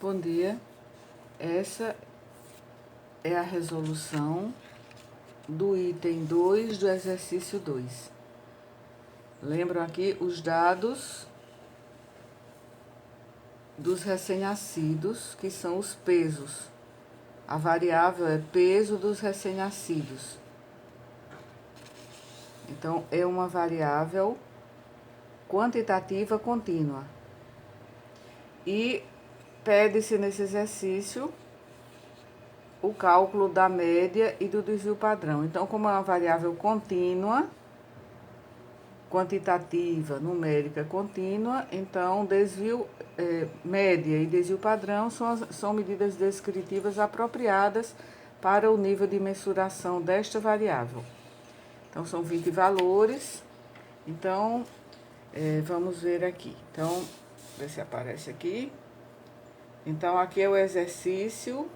Bom dia, essa é a resolução do item 2 do exercício 2. Lembram aqui os dados dos recém-nascidos, que são os pesos. A variável é peso dos recém-nascidos. Então, é uma variável quantitativa contínua. E pede-se nesse exercício o cálculo da média e do desvio padrão. Então, como é uma variável contínua, quantitativa, numérica contínua, então média e desvio padrão são medidas descritivas apropriadas para o nível de mensuração desta variável. Então, são 20 valores. Então, vamos ver aqui. Então, ver se aparece aqui. Então, aqui é o exercício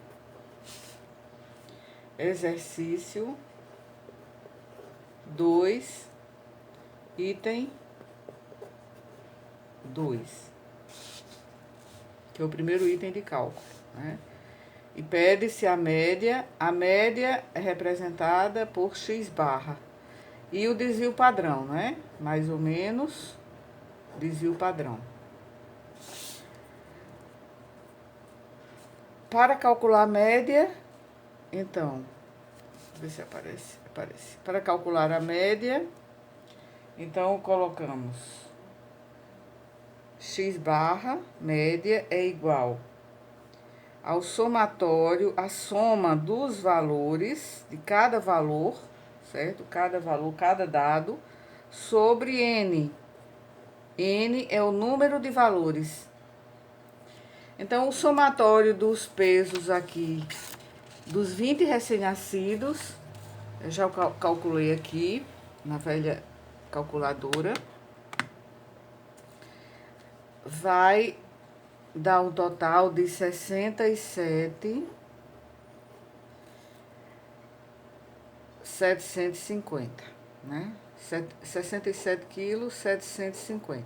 2, item 2, que é o primeiro item de cálculo, né? E pede-se a média é representada por x barra. E o desvio padrão, né? Mais ou menos, desvio padrão. Para calcular a média, então, ver se aparece. Para calcular a média, então colocamos x barra, média, é igual ao somatório, a soma dos valores, de cada valor, certo? Cada valor, cada dado, sobre n. N é o número de valores. Então, o somatório dos pesos aqui, dos 20 recém-nascidos, eu já calculei aqui, na velha calculadora, vai dar um total de 67,750, né? 67 quilos, 750.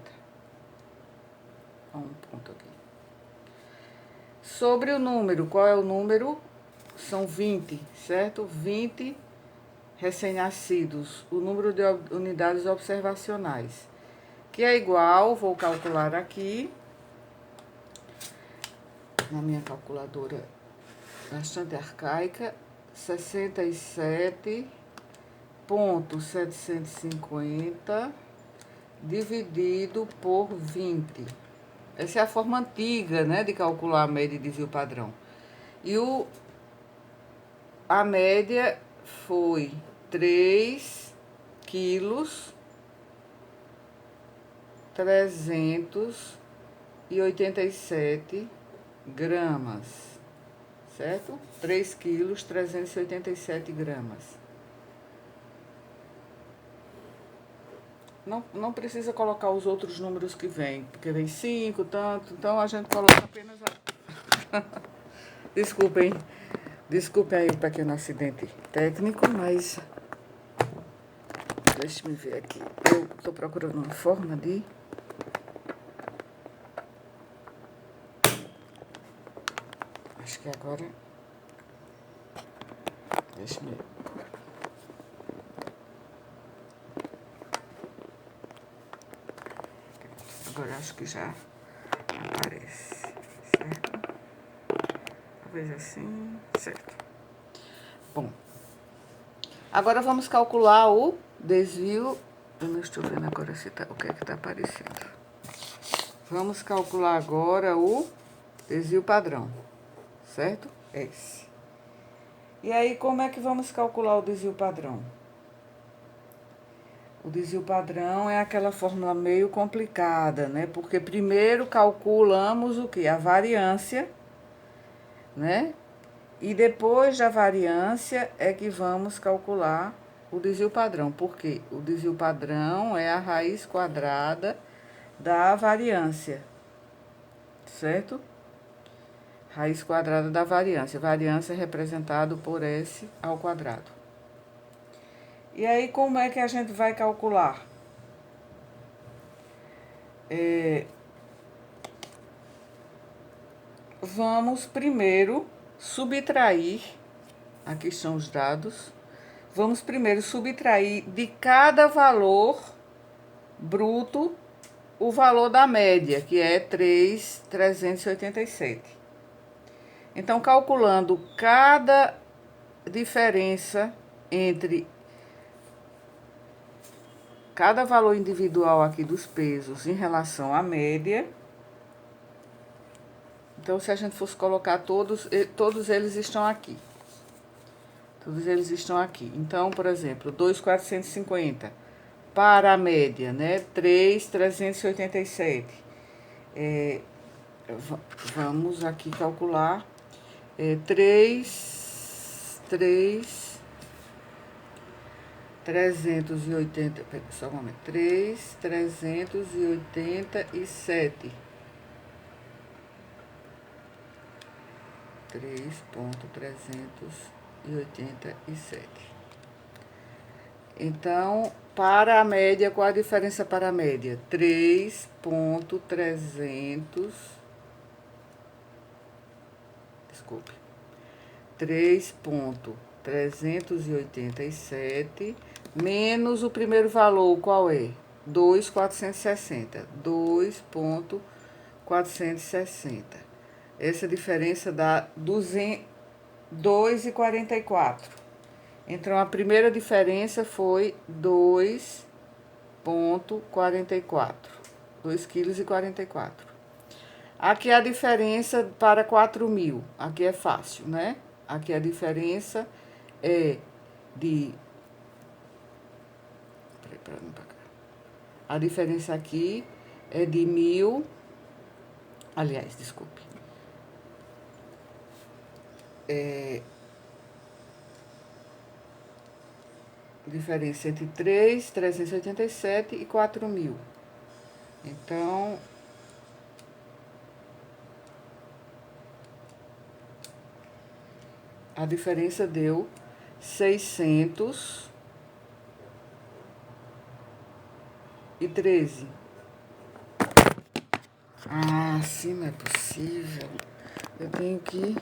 Um ponto aqui. Sobre o número, qual é o número? São 20, certo? 20 recém-nascidos, o número de unidades observacionais, que é igual, vou calcular aqui, na minha calculadora bastante arcaica, 67,750 dividido por 20. Essa é a forma antiga, né, de calcular a média e desvio padrão. E a média foi 3 quilos 387 gramas, certo? 3 quilos 387 gramas. Não precisa colocar os outros números que vem, porque vem 5, tanto, então a gente coloca apenas Desculpem aí o pequeno acidente técnico, mas deixe-me ver aqui. Eu estou procurando uma forma de acho que agora deixe-me agora acho que já aparece, certo? Talvez assim, certo. Bom, agora vamos calcular o desvio. Eu não estou vendo agora se o que é que está aparecendo. Vamos calcular agora o desvio padrão, certo? Esse. E aí, como é que vamos calcular o desvio padrão? O desvio padrão é aquela fórmula meio complicada, né? Porque primeiro calculamos o quê? A variância, né? E depois da variância é que vamos calcular o desvio padrão. Por quê? O desvio padrão é a raiz quadrada da variância, certo? Raiz quadrada da variância. Variância é representado por S ao quadrado. E aí, como é que a gente vai calcular? vamos primeiro subtrair, aqui estão os dados, vamos primeiro subtrair de cada valor bruto o valor da média, que é 3.387. Então, calculando cada diferença entre cada valor individual aqui dos pesos em relação à média. Então, se a gente fosse colocar todos eles estão aqui. Todos eles estão aqui. Então, por exemplo, 2.450 para a média, né? 3.387. Vamos aqui calcular. 3.380, só um momento, 3.387. 3.387. Então, para a média, qual a diferença para a média? 3.300. Desculpe. 3.387 menos o primeiro valor, qual é? 2.460. 2.460. Essa diferença dá 2,44. Então, a primeira diferença foi 2,44. 2,44 kg. Aqui a diferença para 4.000. Aqui é fácil, né? Aqui a diferença é de... A diferença aqui é de 1.000... Aliás, desculpe. Diferença entre 3.387 e 4.000. Então, a diferença deu 613. Ah, assim não é possível. Eu tenho que...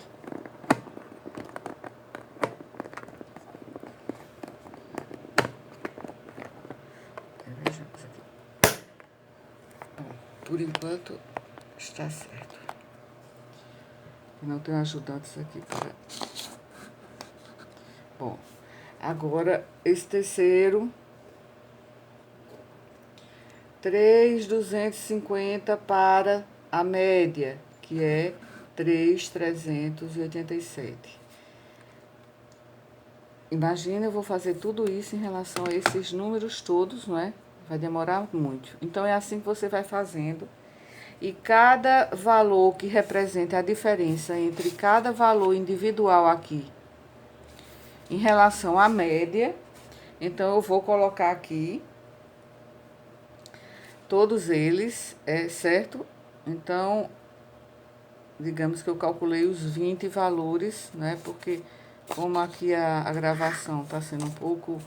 Por enquanto, está certo. Não tenho ajudantes aqui para... Bom, agora, esse terceiro... 3.250 para a média, que é 3.387. Imagina, eu vou fazer tudo isso em relação a esses números todos, não é? Vai demorar muito. Então, é assim que você vai fazendo. E cada valor que representa a diferença entre cada valor individual aqui, em relação à média, então, eu vou colocar aqui todos eles, certo? Então, digamos que eu calculei os 20 valores, né? Porque como aqui a gravação está sendo um pouco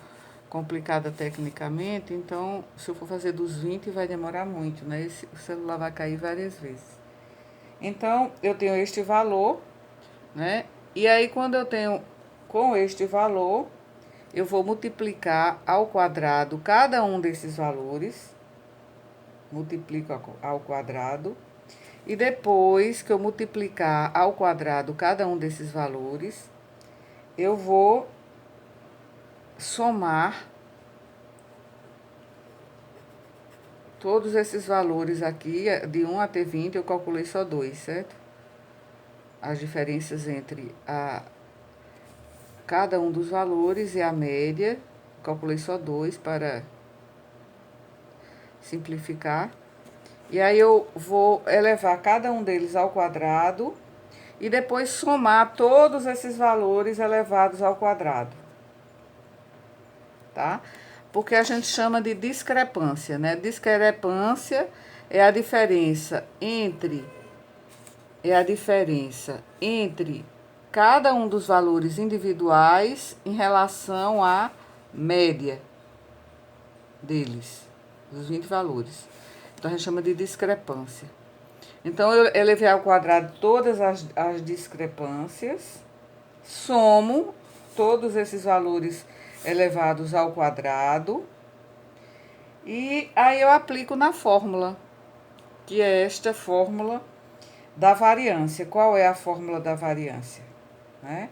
complicada tecnicamente, então, se eu for fazer dos 20, vai demorar muito, né? O celular vai cair várias vezes. Então, eu tenho este valor, né? E aí, quando eu tenho com este valor, eu vou multiplicar ao quadrado cada um desses valores. Multiplico ao quadrado. E depois que eu multiplicar ao quadrado cada um desses valores, eu vou somar todos esses valores aqui, de 1 até 20, eu calculei só 2, certo? As diferenças entre cada um dos valores e a média, calculei só 2 para simplificar. E aí, eu vou elevar cada um deles ao quadrado e depois somar todos esses valores elevados ao quadrado. Tá? Porque a gente chama de discrepância, né? Discrepância é a diferença entre cada um dos valores individuais em relação à média deles, dos 20 valores. Então, a gente chama de discrepância. Então, eu elevei ao quadrado todas as discrepâncias, somo todos esses valores elevados ao quadrado e aí eu aplico na fórmula, que é esta fórmula da variância. Qual é a fórmula da variância? Né?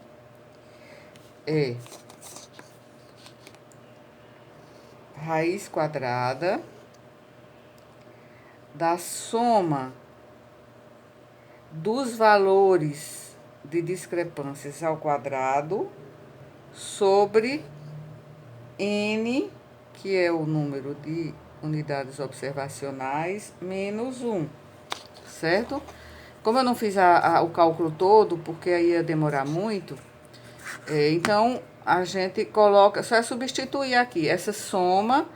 É raiz quadrada da soma dos valores de discrepâncias ao quadrado sobre n, que é o número de unidades observacionais, menos 1, certo? Como eu não fiz o cálculo todo, porque aí ia demorar muito, então a gente coloca, só é substituir aqui essa soma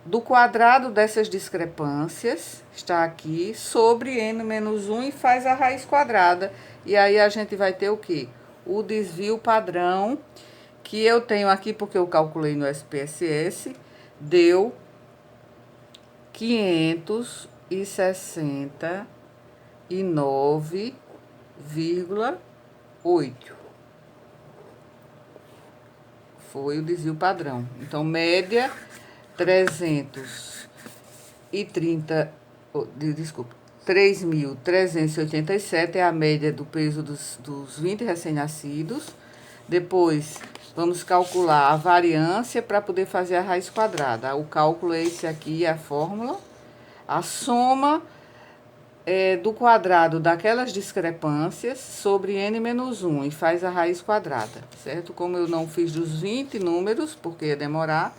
do quadrado dessas discrepâncias, está aqui, sobre n menos 1 e faz a raiz quadrada. E aí a gente vai ter o quê? O desvio padrão, que eu tenho aqui, porque eu calculei no SPSS, deu 569,8. Foi o desvio padrão. Então, média 330, desculpa, 3.387 é a média do peso dos 20 recém-nascidos. Depois, vamos calcular a variância para poder fazer a raiz quadrada. O cálculo é esse aqui, a fórmula. A soma do quadrado daquelas discrepâncias sobre n menos 1 e faz a raiz quadrada, certo? Como eu não fiz dos 20 números, porque ia demorar,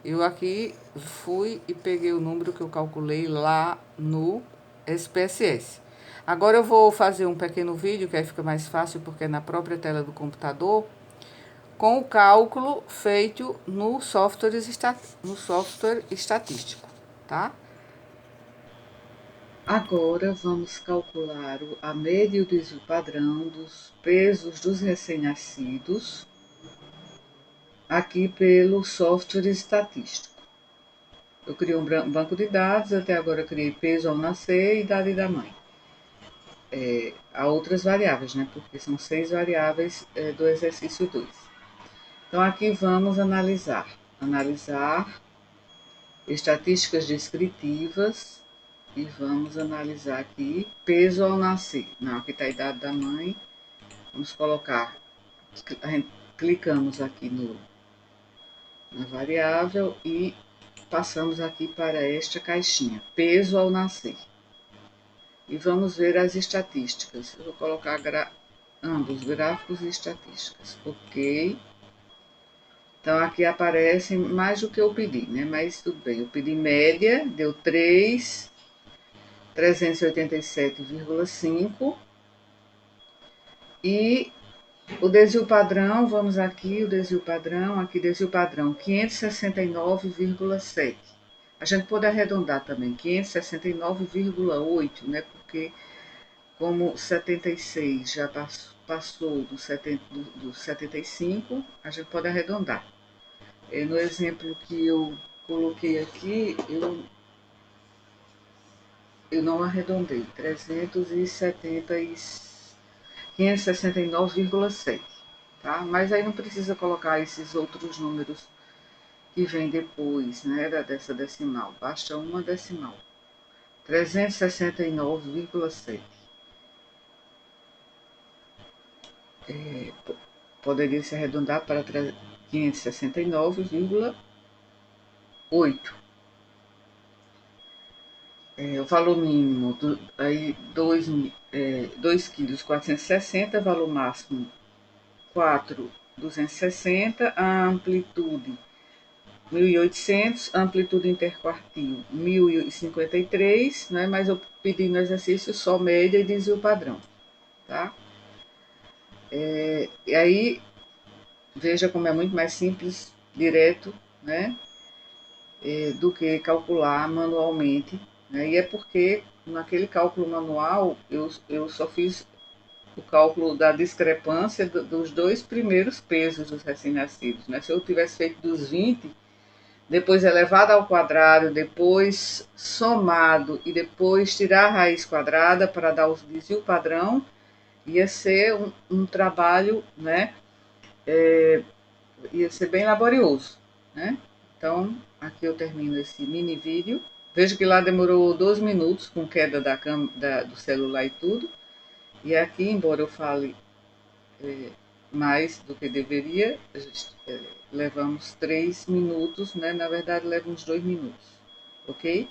eu aqui fui e peguei o número que eu calculei lá no SPSS. Agora eu vou fazer um pequeno vídeo, que aí fica mais fácil, porque é na própria tela do computador, com o cálculo feito no software estatístico, tá? Agora vamos calcular a média e o desvio padrão dos pesos dos recém-nascidos aqui pelo software estatístico. Eu criei um banco de dados, até agora eu criei peso ao nascer e idade da mãe. Há outras variáveis, né? Porque são 6 variáveis do exercício 2. Então, aqui vamos analisar estatísticas descritivas e vamos analisar aqui peso ao nascer. Não, aqui está a idade da mãe. Vamos colocar, clicamos aqui na variável e passamos aqui para esta caixinha, peso ao nascer. E vamos ver as estatísticas. Eu vou colocar ambos, gráficos e estatísticas. Ok. Então, aqui aparece mais do que eu pedi, né? Mas tudo bem. Eu pedi média, deu 387,5. E o desvio padrão, vamos aqui, o desvio padrão, aqui desvio padrão, 569,7. A gente pode arredondar também, 569,8, né? Porque como 76 já passou do 75, a gente pode arredondar. No exemplo que eu coloquei aqui, eu não arredondei, 569,7, tá? Mas aí não precisa colocar esses outros números que vem depois, né, dessa decimal. Basta uma decimal. 369,7. Poderia se arredondar para 569,8. O valor mínimo, aí 2,460 kg, valor máximo 4,260 kg, a amplitude 1.800, amplitude interquartil 1.053, né? Mas eu pedi no exercício só média e desvio padrão, tá? E aí, veja como é muito mais simples, direto, né? Do que calcular manualmente, né? E é porque naquele cálculo manual eu só fiz o cálculo da discrepância dos dois primeiros pesos dos recém-nascidos, né? Se eu tivesse feito dos 20, depois elevado ao quadrado, depois somado e depois tirar a raiz quadrada para dar o desvio padrão, ia ser um trabalho, né? Ia ser bem laborioso, né? Então, aqui eu termino esse mini vídeo. Vejo que lá demorou 12 minutos com queda do celular e tudo. E aqui, embora eu fale mais do que deveria, levamos 3 minutos, né? Na verdade, leva uns 2 minutos, ok?